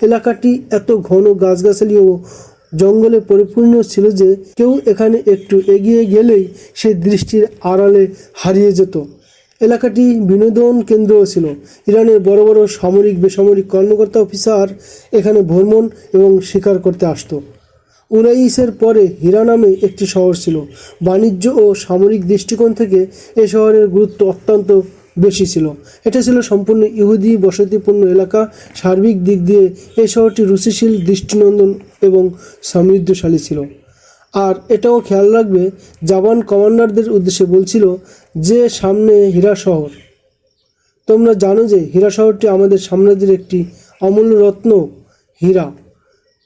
এলাকাটি এত ঘন গাছগাছালি ও জঙ্গলে পরিপূর্ণ ছিল যে কেউ এখানে একটু এগিয়ে গেলেই সে দৃষ্টির আড়ালে হারিয়ে যেত। এলাকাটি বিনোদন কেন্দ্রও ছিল। ইরানের বড় বড় সামরিক বেসামরিক কর্মকর্তা অফিসার এখানে ভ্রমণ এবং শিকার করতে আসত। উলাইসের পরে হীরা নামে একটি শহর ছিল। বাণিজ্য ও সামরিক দৃষ্টিকোণ থেকে এ শহরের গুরুত্ব অত্যন্ত বেশি ছিল। এটা ছিল সম্পূর্ণ ইহুদি বসতিপূর্ণ এলাকা। সার্বিক দিক দিয়ে এই শহরটি রুচিশীল, দৃষ্টিনন্দন এবং সমৃদ্ধশালী ছিল। আর এটাও খেয়াল রাখবে, জাওয়ান কমান্ডারদের উদ্দেশ্যে বলছিল যে সামনে হীরা শহর। তোমরা জানো যে হীরা শহরটি আমাদের সাম্রাজ্যের একটি অমূল্য রত্ন, হীরা।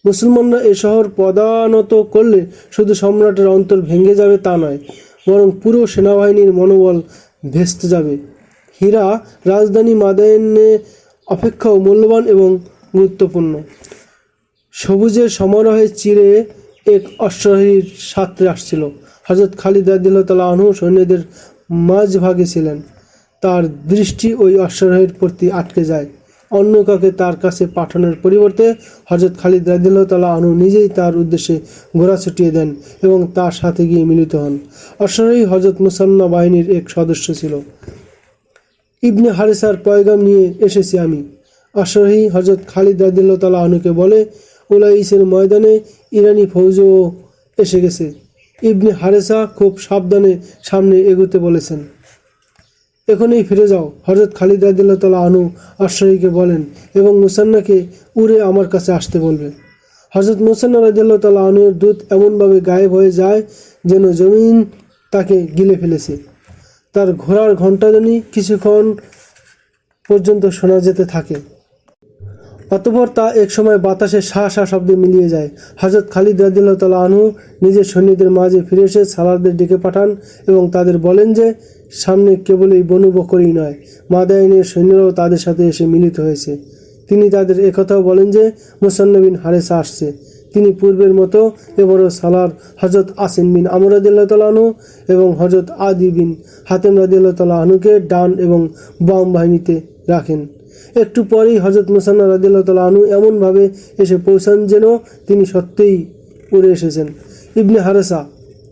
মুসলমানরা এ শহর পদানত করলে শুধু সম্রাটের অন্তর ভেঙে যাবে তা নয়, বরং পুরো সেনাবাহিনীর মনোবল ভেস্তে যাবে। হীরা রাজধানী মাদায়েনে অপেক্ষাও মূল্যবান এবং গুরুত্বপূর্ণ। সবুজের সমারোহে চিরে এক অশ্বারোহীর সাথে আসছিল। হযরত খালিদ রাদিয়াল্লাহু তাআলা আনহু সৈন্যদের মাঝভাগে ছিলেন। তার দৃষ্টি ওই অশ্বারোহীর প্রতি আটকে যায়। অন্য কাউকে তার কাছে পাঠানোর পরিবর্তে হযরত খালিদ রাদিয়াল্লাহু তাআলা আনহু নিজেই তার উদ্দেশ্যে ঘোড়া ছুটিয়ে দেন এবং তার সাথে গিয়ে মিলিত হন। অশ্বারোহী হযরত মুসান্না বাহিনীর এক সদস্য ছিল। ইবনে হারেসার পয়গাম নিয়ে এসেছি আমি। আশরাহি হযরত খালিদ রাদিয়াল্লাহু তাআলা আনহুকে বলে, উলাইসের ময়দানে ইরানি ফৌজও এসে গেছে। ইবনে হারেসা খুব সাবধানে সামনে এগোতে বলেছেন। এখনই ফিরে যাও, হযরত খালিদ রাদিয়াল্লাহু তাআলা আনহু আশরাহিকে বলেন, এবং মুসান্নাকে উড়ে আমার কাছে আসতে বলবে। হযরত মুসান্না রাদিয়াল্লাহু তাআলা আনহুর দূত এমনভাবে গায়েব হয়ে যায় যেন জমিন তাকে গিলে ফেলেছে। তার ঘোড়ার ঘণ্টাধ্বনি কিছুক্ষণ পর্যন্ত শোনা যেতে থাকে। অতঃপর তা একসময় বাতাসে শা শা শব্দে মিলিয়ে যায়। হযরত খালিদ রাদিয়াল্লাহু তাআলা আনহু নিজের সৈন্যদের মাঝে ফিরে এসে সালারদের ডেকে পাঠান এবং তাদের বলেন যে সামনে কেবলই বনু বকরই নয়, মাদায়েনের সৈন্যরাও তাদের সাথে এসে মিলিত হয়েছে। তিনি তাদের একথাও বলেন যে মুসান্না বিন হারেসা আসছে। তিনি পূর্বের মতো এবারও সালার হযরত আসিম বিন আমর রাদিয়াল্লাহু তাআলা আনহু এবং হযরত আদি বিন হাতেম রাদিয়াল্লাহু তাআলা আনহুকে ডান এবং বাম বাহিনীতে রাখেন। একটু পরেই হযরত মুসান্না রাদিয়াল্লাহু তাআলা আনহু এমনভাবে এসে পৌঁছান যেন তিনি সত্যিই উড়ে এসেছেন। ইবনে হারেসা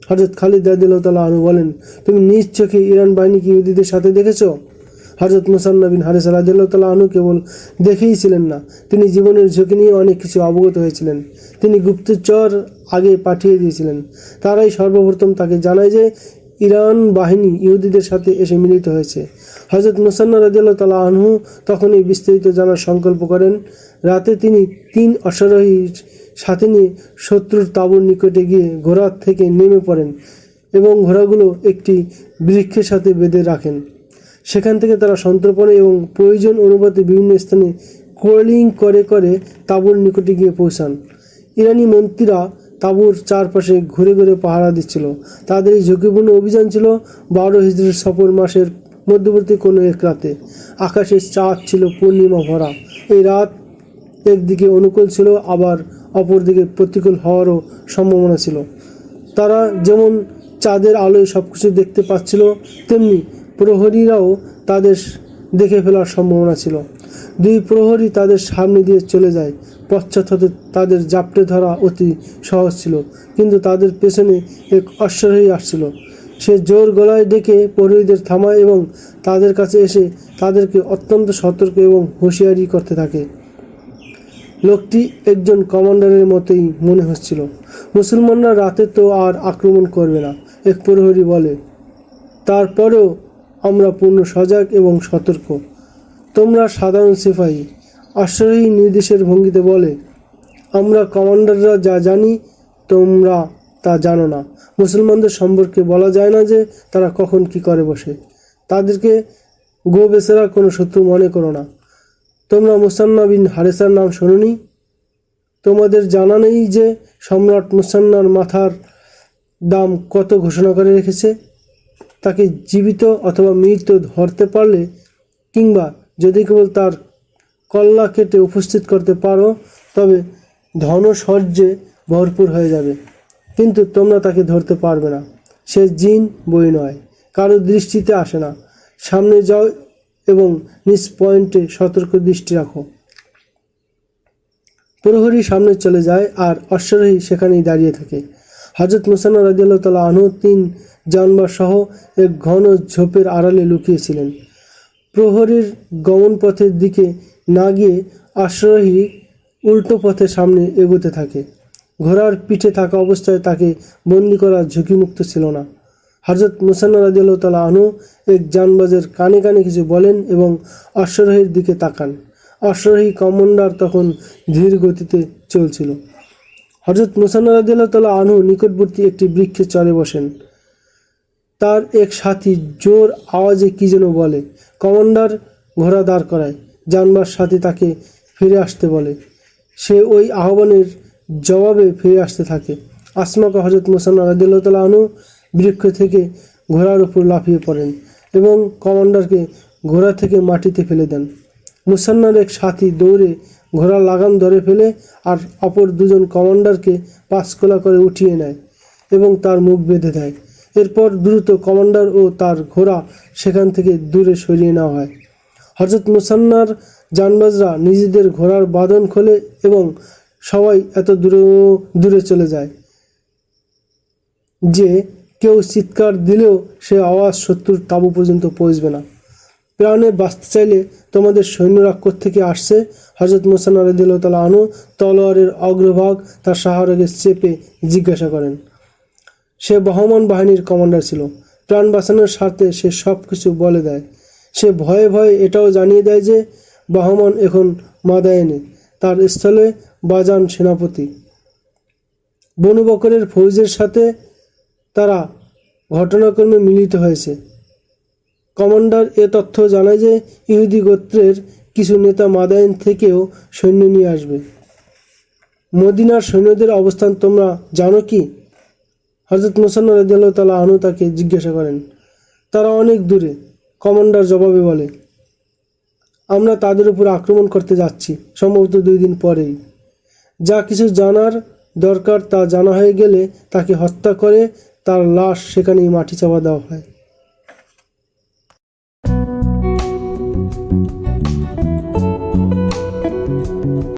হযরত খালিদ রাদিয়াল্লাহু তাআলা আনহু বলেন, তুমি নিজ চোখে ইরান বাহিনীকে ইহুদীদের সাথে দেখেছ? হযরত মুসান্না বিন হারেসা রাদিয়াল্লাহু তাআলা আনহু কেবল দেখেই ছিলেন না, তিনি জীবনের ঝুঁকি নিয়ে অনেক কিছু অবগত হয়েছিলেন। তিনি গুপ্তচর আগে পাঠিয়ে দিয়েছিলেন। তারাই সর্বপ্রথম তাকে জানায় যে ইরান বাহিনী ইহুদীদের সাথে এসে মিলিত হয়েছে। হযরত মুসান্না রাদিয়াল্লাহু তাআলা আনহু তখন এই বিস্তারিত জানার সংকল্প করেন। রাতে তিনি 3 অশ্বারোহীর সাথে নিয়ে শত্রুর তাঁবুর নিকটে গিয়ে ঘোড়া থেকে নেমে পড়েন এবং ঘোড়াগুলো একটি বৃক্ষের সাথে বেঁধে রাখেন। সেখান থেকে তারা সন্তর্পণে এবং প্রয়োজন অনুপাতে বিভিন্ন স্থানে ক্রলিং করে করে তাঁবুর নিকটে গিয়ে পৌঁছান। ইরানি মন্ত্রীরা তাঁবুর চারপাশে ঘুরে ঘুরে পাহারা দিচ্ছিল। তাদের এই ঝুঁকিপূর্ণ অভিযান ছিল 12 হিজরির সফর মাসের মধ্যবর্তী কোনো এক রাতে। আকাশের চাঁদ ছিল পূর্ণিমা ভরা। এই রাত একদিকে অনুকূল ছিল, আবার অপরদিকে প্রতিকূল হওয়ারও সম্ভাবনা ছিল। তারা যেমন চাঁদের আলোয় সব কিছু দেখতে পাচ্ছিল, তেমনি প্রহরীরাও তাদের দেখে ফেলার সম্ভাবনা ছিল। 2 প্রহরী তাদের সামনে দিয়ে চলে যায়। পশ্চাৎ হতে তাদের জাপটে ধরা অতি সহজ ছিল, কিন্তু তাদের পেছনে এক অশ্বারোহী আসছিল। সে জোর গলায় ডেকে প্রহরীদের থামায় এবং তাদের কাছে এসে তাদেরকে অত্যন্ত সতর্ক এবং হুঁশিয়ারি করতে থাকে। লোকটি একজন কমান্ডারের মতোই মনে হচ্ছিল। মুসলমানরা রাতে তো আর আক্রমণ করবে না, এক প্রহরী বলে। তারপরেও আমরা পূর্ণ সজাগ এবং সতর্ক। তোমরা সাধারণ সিপাহী। অশ্বারোহী নির্দেশের ভঙ্গিতে বলে, আমরা কমান্ডাররা যা জানি তোমরা তা জানো না। মুসলমানদের সম্পর্কে বলা যায় না যে তারা কখন কি করে বসে। তাদেরকে গো বেচারা কোনো শত্রু মনে করো না। তোমরা মুসান্না বিন হারেসার নাম শোনোনি? তোমাদের জানা নেই যে সম্রাট মুসান্নার মাথার দাম কত ঘোষণা করে রেখেছে? তাকে জীবিত অথবা মৃত ধরতে পারলে, কিংবা যদি কেবল তার কল্লা কেটে উপস্থিত করতে পারো, তবে ধনসর্যে ভরপুর হয়ে যাবে। কিন্তু তোমরা তাকে ধরতে পারবে না। সে জিন বই নয়, কারো দৃষ্টিতে আসে না। সামনে যাও এবং নিজ পয়েন্টে সতর্ক দৃষ্টি রাখো। প্রহরী সামনে চলে যায় আর অশ্বারোহী সেখানেই দাঁড়িয়ে থাকে। হযরত মুসান্না রাদিয়াল্লাহু তাআলা আনহু 3 জানবার সহ এক ঘন ঝোপের আড়ালে লুকিয়েছিলেন। প্রহরীর গমন পথের দিকে না গিয়ে অশ্বারোহী উল্টো পথে সামনে এগোতে থাকে। ঘোড়ার পিঠে থাকা অবস্থায় তাকে বন্দী করা ঝুঁকিমুক্ত ছিল না। হযরত মুসান্না রাদিয়াল্লাহু তাআলা আনহু এক জানবাজের কানে কানে কিছু বলেন এবং অশ্বারোহীর দিকে তাকান। অশ্বারোহী কমান্ডার তখন ধীর গতিতে চলছিল। হযরত মুসান্না রাদিয়াল্লাহু তাআলা আনহু নিকটবর্তী একটি বৃক্ষে চড়ে বসেন। তার এক সাথী জোর আওয়াজে কি যেন বলে। কমান্ডার ঘোড়া দাঁড় করায়। জানবার সাথী তাকে ফিরে আসতে বলে। সে ওই আহ্বানের জবাবে ফিরে আসতে থাকে। আসমাকা হযরত মুসান্না রাদিয়াল্লাহু তাআলা আনহু বৃক্ষ থেকে ঘোড়ার উপর লাফিয়ে পড়েন এবং কমান্ডারকে ঘোড়া থেকে মাটিতে ফেলে দেন। মুসান্নার এক সাথী দৌড়ে ঘোড়ার লাগাম ধরে ফেলে আর অপর 2 জন কমান্ডারকে পাঁচকোলা করে উঠিয়ে নেয় এবং তার মুখ বেঁধে দেয়। এরপর দ্রুত কমান্ডার ও তার ঘোড়া সেখান থেকে দূরে সরিয়ে নেওয়া হয়। হযরত মুসান্নার জানবাজরা নিজেদের ঘোড়ার বাঁধন খোলে এবং সবাই এত দূরে চলে যায় যে কেউ চিৎকার দিলেও সে আওয়াজ শত্রুর তাঁবু পর্যন্ত পৌঁছবে না। প্রাণে বাঁচতে চাইলে তোমাদের সৈন্যরা কোত্থেকে আসছে? হযরত মুসা রাদিয়াল্লাহু তাআলা আনহু তলোয়ারের অগ্রভাগ তার শাহরাগে চেপে জিজ্ঞাসা করেন। সে বহমান বাহিনীর কমান্ডার ছিল। প্রাণ বাঁচানোর স্বার্থে সে সব কিছু বলে দেয়। সে ভয়ে ভয়ে এটাও জানিয়ে দেয় যে বহমান এখন মাদায়েনে, তার স্থলে বাজান সেনাপতি। বনু বকরের ফৌজের সাথে তারা ঘটনাক্রমে মিলিত হয়েছে। কমান্ডার এ তথ্য জানায় যে ইহুদি গোত্রের কিছু নেতা মাদায়েন থেকেও সৈন্য নিয়ে আসবে। মদিনার সৈন্যদের অবস্থান তোমরা জানো কি? হযরত মুসা রাদিয়াল্লাহু তাআলা আনহু তাকে জিজ্ঞাসা করেন। তারা অনেক দূরে, কমান্ডার জবাবে বলে। আমরা তাদের উপর আক্রমণ করতে যাচ্ছি, সম্ভবত 2 দিন পরেই। যা কিছু জানার দরকার তা জানা হয়ে গেলে তাকে হত্যা করে তার লাশ সেখানেই মাটি চাপা দেওয়া হয়।